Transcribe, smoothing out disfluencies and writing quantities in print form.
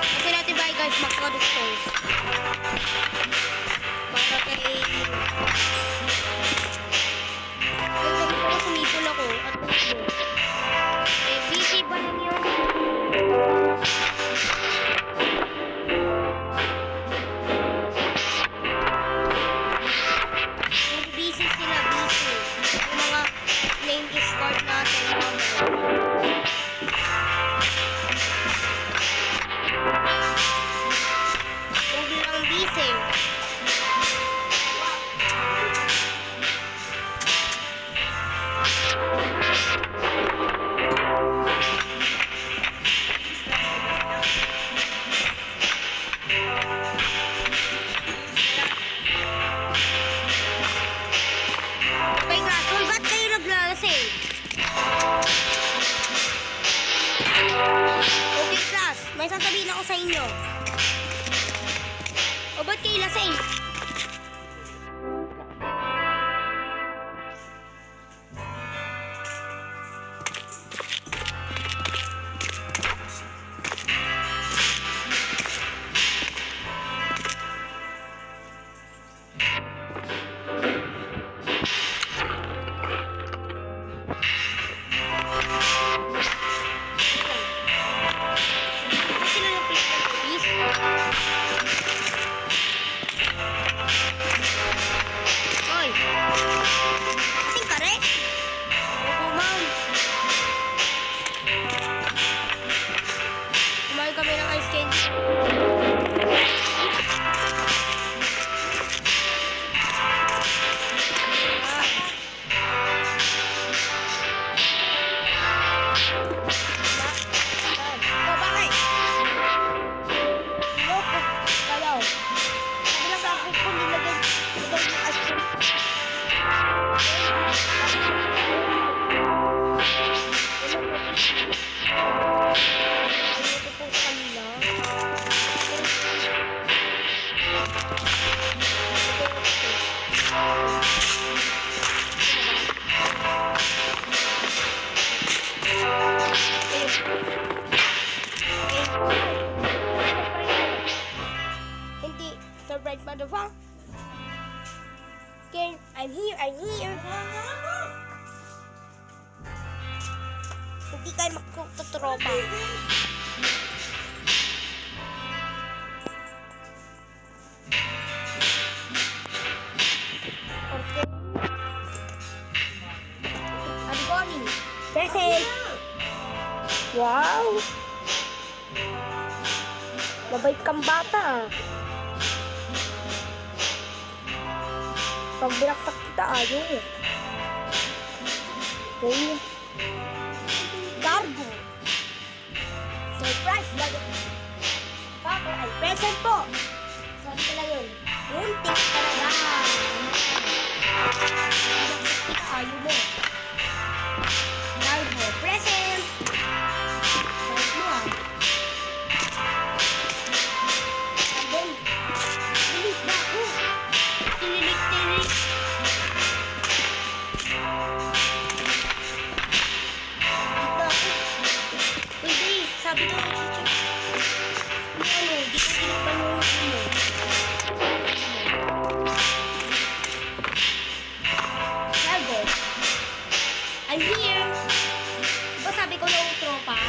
Kasi natin ba guys, mag-product toys. Para kay... Sabi ko sumipol ako at tubo. Eh, busy ba lang yun? Busy sila, busy. Yung mga name discard natin. Huwag lang busy. Okay nga, tol, ba't kayo naglalasing? Okay class, may sasabihin ako sa inyo. O ba't kayo lasing? Sino yung pistol, please? Hoy! Kasing kare? Opo, ma'am. Kumain kami ng ice candy. Oh, bakit? Loko kayo. Sabi lang sa akin kung nilagay ng ice cream. Ayoko po sa kanila. Hindi, surprise motherfucker. Okay, I'm here. Hindi kayo magtutropa. Okay. I'm going. Present. Wow. Mabait kang bata. Pag binaksak kita, ayaw eh. Okay. Cargo. Surprise! Papa, ay present po. Sabi ko lang yun. Muntik talaga. Binaksak kita, ayaw mo. Cargo. Present. Balik mo ah. Andun. Bilis na ako. Tililik. Sabi ko, di ko tinakpan yung mo. Cargo. I'm here. Diba sabi ko ng tropa?